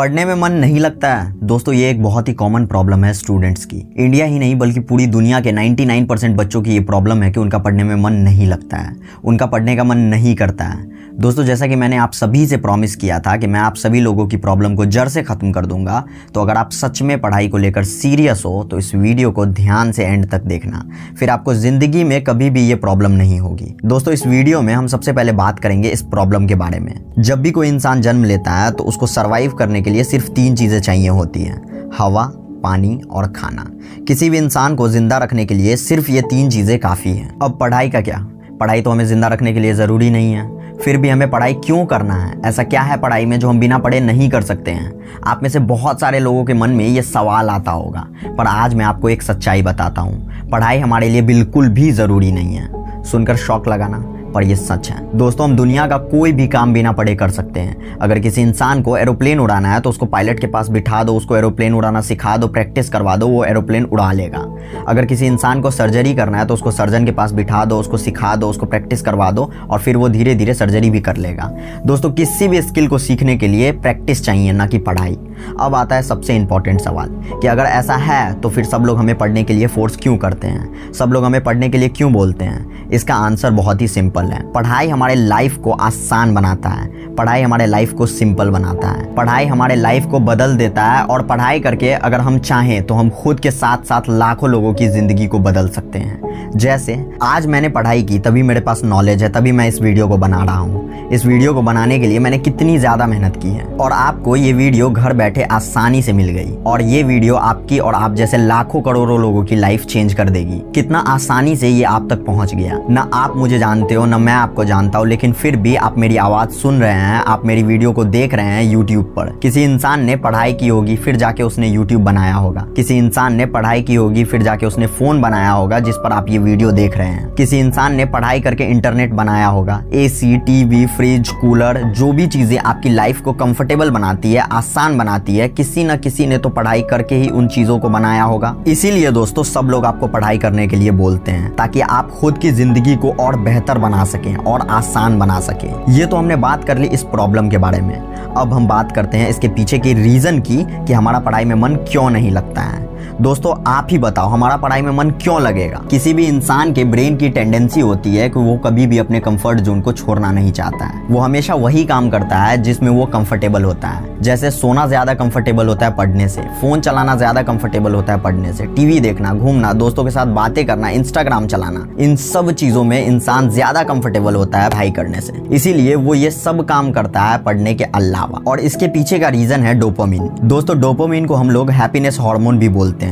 पढ़ने में मन नहीं लगता है दोस्तों, ये एक बहुत ही कॉमन प्रॉब्लम है स्टूडेंट्स की। इंडिया ही नहीं बल्कि पूरी दुनिया के 99% बच्चों की ये प्रॉब्लम है कि उनका पढ़ने में मन नहीं लगता है, उनका पढ़ने का मन नहीं करता है। दोस्तों, जैसा कि मैंने आप सभी से प्रॉमिस किया था कि मैं आप सभी लोगों की प्रॉब्लम को जड़ से ख़त्म कर दूंगा, तो अगर आप सच में पढ़ाई को लेकर सीरियस हो तो इस वीडियो को ध्यान से एंड तक देखना, फिर आपको ज़िंदगी में कभी भी ये प्रॉब्लम नहीं होगी। दोस्तों, इस वीडियो में हम सबसे पहले बात करेंगे इस प्रॉब्लम के बारे में। जब भी कोई इंसान जन्म लेता है तो उसको सर्वाइव करने के लिए सिर्फ 3 चीज़ें चाहिए होती हैं: हवा, पानी और खाना। किसी भी इंसान को जिंदा रखने के लिए सिर्फ ये 3 चीज़ें काफ़ी हैं। अब पढ़ाई का क्या? पढ़ाई तो हमें जिंदा रखने के लिए ज़रूरी नहीं है, फिर भी हमें पढ़ाई क्यों करना है? ऐसा क्या है पढ़ाई में जो हम बिना पढ़े नहीं कर सकते हैं? आप में से बहुत सारे लोगों के मन में ये सवाल आता होगा, पर आज मैं आपको एक सच्चाई बताता हूँ। पढ़ाई हमारे लिए बिल्कुल भी ज़रूरी नहीं है। सुनकर शौक लगाना, पर ये सच है। दोस्तों, हम दुनिया का कोई भी काम बिना पढ़े कर सकते हैं। अगर किसी इंसान को एरोप्लेन उड़ाना है तो उसको पायलट के पास बिठा दो, उसको एरोप्लेन उड़ाना सिखा दो, प्रैक्टिस करवा दो, वो एरोप्लेन उड़ा लेगा। अगर किसी इंसान को सर्जरी करना है तो उसको सर्जन के पास बिठा दो, उसको सिखा दो, उसको प्रैक्टिस करवा दो और फिर वो धीरे धीरे सर्जरी भी कर लेगा। दोस्तों, किसी भी स्किल को सीखने के लिए प्रैक्टिस चाहिए, ना कि पढ़ाई। अब आता है सबसे इंपॉर्टेंट सवाल कि अगर ऐसा है तो फिर सब लोग हमें पढ़ने के लिए फोर्स क्यों करते हैं? सब लोग हमें पढ़ने के लिए क्यों बोलते हैं? इसका आंसर बहुत ही सिंपल है। पढ़ाई हमारे लाइफ को आसान बनाता है, पढ़ाई हमारे लाइफ को सिंपल बनाता है, पढ़ाई हमारे लाइफ को बदल देता है। और पढ़ाई करके अगर हम चाहें तो हम खुद के साथ साथ लाखों लोगों की ज़िंदगी को बदल सकते हैं। जैसे आज मैंने पढ़ाई की, तभी मेरे पास नॉलेज है, तभी मैं इस वीडियो को बना रहा हूँ। इस वीडियो को बनाने के लिए मैंने कितनी ज़्यादा मेहनत की है और आपको ये वीडियो घर बैठे आसानी से मिल गई। और ये वीडियो आपकी और आप जैसे लाखों करोड़ों लोगों की लाइफ चेंज कर देगी। कितना आसानी से ये आप तक पहुँच गया। ना आप मुझे जानते हो, ना मैं आपको जानता हूँ, लेकिन फिर भी आप मेरी आवाज़ सुन रहे हैं, आप मेरी वीडियो को देख रहे हैं यूट्यूब पर। किसी इंसान ने पढ़ाई की होगी, फिर जाके उसने यूट्यूब बनाया होगा। किसी इंसान ने पढ़ाई की होगी, फिर जाके उसने फ़ोन बनाया होगा जिस पर आप ये वीडियो देख रहे हैं। किसी इंसान ने पढ़ाई करके इंटरनेट बनाया होगा। एसी, टीवी, फ्रिज, कूलर, जो भी चीज़ें आपकी लाइफ को कंफर्टेबल बनाती है, आसान बनाती है, किसी न किसी ने तो पढ़ाई करके ही उन चीज़ों को बनाया होगा। इसीलिए दोस्तों, सब लोग आपको पढ़ाई करने के लिए बोलते हैं ताकि आप खुद की ज़िंदगी को और बेहतर बना सकें और आसान बना सकें। ये तो हमने बात कर ली इस प्रॉब्लम के बारे में। अब हम बात करते हैं इसके पीछे की रीज़न की कि हमारा पढ़ाई में मन क्यों नहीं लगता है। दोस्तों, आप ही बताओ, हमारा पढ़ाई में मन क्यों लगेगा? किसी भी इंसान के ब्रेन की टेंडेंसी होती है कि वो कभी भी अपने कंफर्ट जोन को छोड़ना नहीं चाहता है। वो हमेशा वही काम करता है जिसमें वो कंफर्टेबल होता है। जैसे सोना ज्यादा कंफर्टेबल होता है पढ़ने से, फोन चलाना ज्यादा कंफर्टेबल होता है पढ़ने से, टीवी देखना, घूमना, दोस्तों के साथ बातें करना, इंस्टाग्राम चलाना, इन सब चीजों में इंसान ज्यादा कंफर्टेबल होता है पढ़ाई करने से। इसीलिए वो ये सब काम करता है पढ़ने के अलावा। और इसके पीछे का रीजन है डोपामिन। दोस्तों, डोपामिन को हम लोग हैप्पीनेस हार्मोन भी बोलते हैं।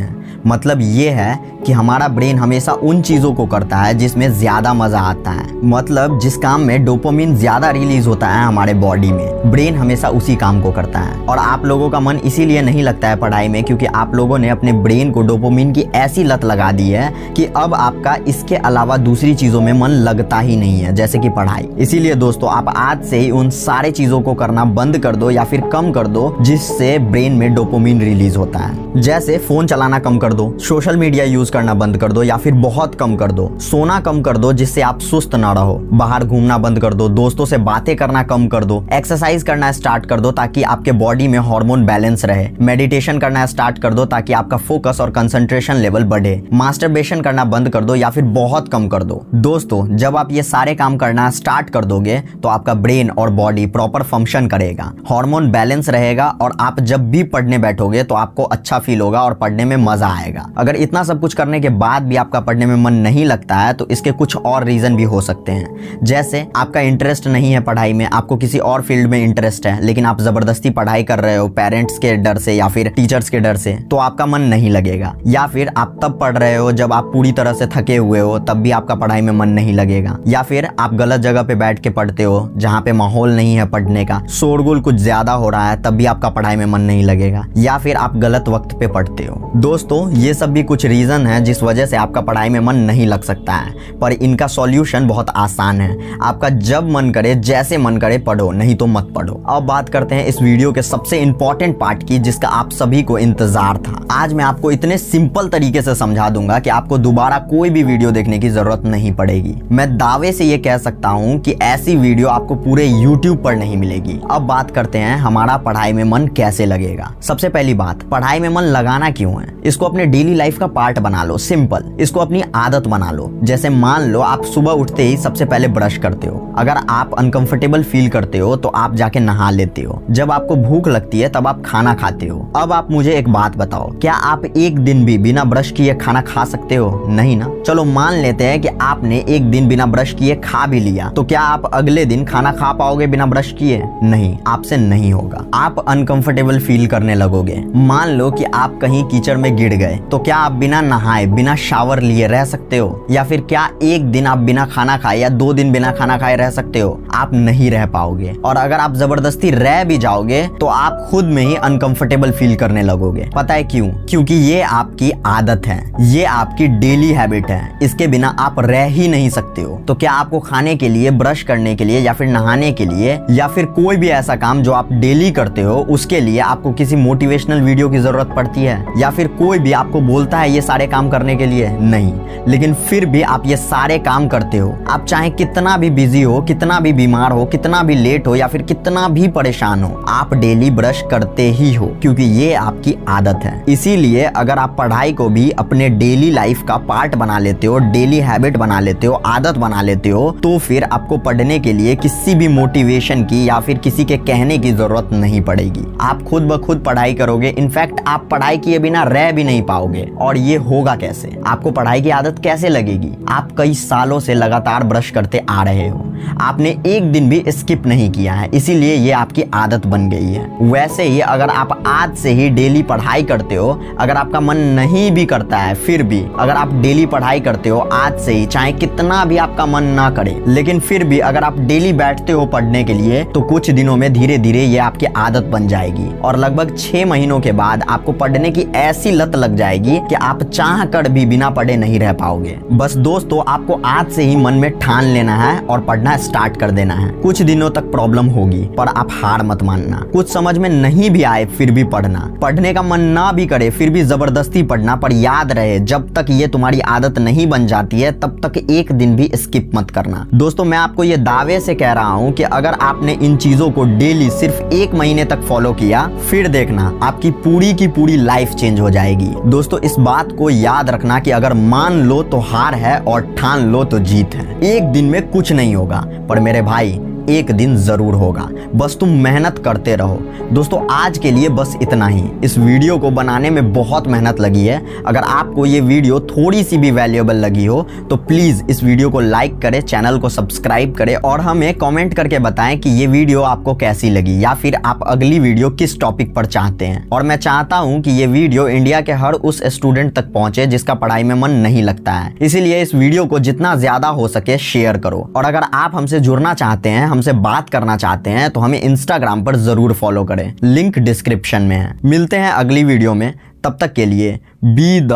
मतलब ये है कि हमारा ब्रेन हमेशा उन चीज़ों को करता है जिसमें ज़्यादा मज़ा आता है। मतलब जिस काम में डोपामिन ज़्यादा रिलीज होता है हमारे बॉडी में, ब्रेन हमेशा उसी काम को करता है। और आप लोगों का मन इसीलिए नहीं लगता है पढ़ाई में क्योंकि आप लोगों ने अपने ब्रेन को डोपामिन की ऐसी लत लगा दी है कि अब आपका इसके अलावा दूसरी चीज़ों में मन लगता ही नहीं है, जैसे कि पढ़ाई। इसीलिए दोस्तों, आप आज से ही उन सारे चीज़ों को करना बंद कर दो या फिर कम कर दो जिससे ब्रेन में डोपामिन रिलीज होता है। जैसे फ़ोन चलाना कम कर दो, सोशल मीडिया यूज करना बंद कर दो या फिर बहुत कम कर दो, सोना कम कर दो जिससे आप सुस्त ना रहो, बाहर घूमना बंद कर दो, दोस्तों से बातें करना कम कर दो, एक्सरसाइज करना स्टार्ट कर दो ताकि आपके बॉडी में हार्मोन बैलेंस रहे, मेडिटेशन करना स्टार्ट कर दो ताकि आपका फोकस और कंसंट्रेशन लेवल बढ़े, मास्टरबेशन करना बंद कर दो या फिर बहुत कम कर दो। दोस्तों, जब आप ये सारे काम करना स्टार्ट कर दोगे तो आपका ब्रेन और बॉडी प्रॉपर फंक्शन करेगा, हार्मोन बैलेंस रहेगा और आप जब भी पढ़ने बैठोगे तो आपको अच्छा फील होगा और पढ़ने में मजा आएगा। अगर इतना सब कुछ करने के बाद भी आपका पढ़ने में मन नहीं लगता है तो इसके कुछ और रीजन भी हो सकते हैं। जैसे आपका इंटरेस्ट नहीं है पढ़ाई में, आपको किसी और फील्ड में इंटरेस्ट है लेकिन आप जबरदस्ती पढ़ाई कर रहे हो पेरेंट्स के डर से या फिर टीचर्स के डर से, तो आपका मन नहीं लगेगा। या फिर आप तब पढ़ रहे हो जब आप पूरी तरह से थके हुए हो, तब भी आपका पढ़ाई में मन नहीं लगेगा। या फिर आप गलत जगह पे बैठ के पढ़ते हो जहाँ पे माहौल नहीं है पढ़ने का, शोरगुल कुछ ज्यादा हो रहा है, तब भी आपका पढ़ाई में मन नहीं लगेगा। या फिर आप गलत वक्त पे पढ़ते हो। दोस्तों, ये सब भी कुछ रीज़न है जिस वजह से आपका पढ़ाई में मन नहीं लग सकता है, पर इनका सॉल्यूशन बहुत आसान है। आपका जब मन करे, जैसे मन करे पढ़ो, नहीं तो मत पढ़ो। अब बात करते हैं इस वीडियो के सबसे इंपॉर्टेंट पार्ट की, जिसका आप सभी को इंतजार था। आज मैं आपको इतने सिंपल तरीके से समझा दूंगा कि आपको दोबारा कोई भी वीडियो देखने की जरूरत नहीं पड़ेगी। मैं दावे से ये कह सकता हूँ कि ऐसी वीडियो आपको पूरे YouTube पर नहीं मिलेगी। अब बात करते हैं हमारा पढ़ाई में मन कैसे लगेगा। सबसे पहली बात, पढ़ाई में मन लगाना क्यों है? इसको अपने डेली लाइफ का पार्ट बना लो, सिंपल। इसको अपनी आदत बना लो। जैसे मान लो आप सुबह उठते ही सबसे पहले ब्रश करते हो। अगर आप अनकंफर्टेबल फील करते हो तो आप जाके नहा लेते हो। जब आपको भूख लगती है तब आप खाना खाते हो। अब आप मुझे एक बात बताओ, क्या आप एक दिन भी बिना ब्रश किए खाना खा सकते हो? नहीं ना। चलो मान लेते हैं कि आपने एक दिन बिना ब्रश किए खा भी लिया, तो क्या आप अगले दिन खाना खा पाओगे बिना ब्रश किए? नहीं, आपसे नहीं होगा। आप अनकंफर्टेबल फील करने लगोगे। मान लो कि आप कहीं कीचड़ में गिर गए, तो क्या आप बिना नहाए, बिना शावर लिए रह सकते हो? या फिर क्या एक दिन आप बिना खाना खाए या 2 दिन बिना खाना खाए रह सकते हो? आप नहीं रह पाओगे। और अगर आप जबरदस्ती रह भी जाओगे तो आप खुद में ही अनकंफर्टेबल फील करने लगोगे। पता है क्यों? क्योंकि ये आपकी आदत है, ये आपकी डेली हैबिट है। इसके बिना आप रह ही नहीं सकते हो। तो क्या आपको खाने के लिए, ब्रश करने के लिए या फिर नहाने के लिए या फिर कोई भी ऐसा काम जो आप डेली करते हो उसके लिए आपको किसी मोटिवेशनल वीडियो की जरूरत पड़ती है? या फिर कोई भी आपको बोलता है ये सारे काम करने के लिए? नहीं। लेकिन फिर भी आप ये सारे काम करते हो। आप चाहे कितना भी बिजी हो, कितना भी बीमार हो, कितना भी लेट हो या फिर कितना भी परेशान हो, आप डेली ब्रश करते ही हो, क्योंकि ये आपकी आदत है। इसीलिए अगर आप पढ़ाई को भी अपने डेली लाइफ का पार्ट बना लेते हो, डेली हैबिट बना लेते हो, आदत बना लेते हो, तो फिर आपको पढ़ने के लिए किसी भी मोटिवेशन की या फिर किसी के कहने की जरूरत नहीं पड़ेगी। आप खुद ब खुद पढ़ाई करोगे। इनफैक्ट आप पढ़ाई किए बिना रह भी नहीं पाओगे। और ये होगा कैसे? आपको पढ़ाई की आदत कैसे लगेगी? आप कई सालों से लगातार ब्रश करते आ रहे हो, आपने एक दिन भी स्किप नहीं किया है, इसीलिए ये आपकी आदत बन गई है। वैसे ही अगर आप आज से ही डेली पढ़ाई करते हो, अगर आपका मन नहीं भी करता है फिर भी अगर आप डेली पढ़ाई करते हो आज से ही, चाहे कितना भी आपका मन ना करे, लेकिन फिर भी अगर आप डेली बैठते हो पढ़ने के लिए, तो कुछ दिनों में धीरे धीरे ये आपकी आदत बन जाएगी। और लगभग 6 महीनों के बाद आपको पढ़ने की ऐसी लत लग जाएगी कि आप चाह कर भी बिना पढ़े नहीं रह पाओगे। बस दोस्तों, आपको आज से ही मन में ठान लेना है और पढ़ना स्टार्ट कर देना है। कुछ दिनों तक प्रॉब्लम होगी, पर आप हार मत मानना। कुछ समझ में नहीं भी आए फिर भी पढ़ना, पढ़ने का मन ना भी करे फिर भी जबरदस्ती पढ़ना। पर याद रहे, जब तक ये तुम्हारी आदत नहीं बन जाती है तब तक एक दिन भी स्किप मत करना। दोस्तों, मैं आपको ये दावे से कह रहा हूँ कि अगर आपने इन चीजों को डेली सिर्फ 1 महीने तक फॉलो किया, फिर देखना आपकी पूरी की पूरी लाइफ चेंज हो जाएगी। दोस्तों, इस बात को याद रखना कि अगर मान लो तो हार है और ठान लो तो जीत है। एक दिन में कुछ नहीं होगा, पर मेरे भाई एक दिन जरूर होगा। बस तुम मेहनत करते रहो। दोस्तों, आज के लिए बस इतना ही। इस वीडियो को बनाने में बहुत मेहनत लगी है। अगर आपको ये वीडियो थोड़ी सी भी वैल्यूएबल लगी हो तो प्लीज इस वीडियो को लाइक करें, चैनल को सब्सक्राइब करें और हमें कमेंट करके बताएं कि ये वीडियो आपको कैसी लगी या फिर आप अगली वीडियो किस टॉपिक पर चाहते हैं। और मैं चाहता हूं कि ये वीडियो इंडिया के हर उस स्टूडेंट तक पहुंचे जिसका पढ़ाई में मन नहीं लगता है। इसीलिए इस वीडियो को जितना ज्यादा हो सके शेयर करो। और अगर आप हमसे जुड़ना चाहते हैं, हमसे बात करना चाहते हैं, तो हमें इंस्टाग्राम पर जरूर फॉलो करें, लिंक डिस्क्रिप्शन में है। मिलते हैं अगली वीडियो में, तब तक के लिए बी द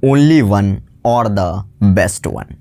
ओनली वन और द बेस्ट वन।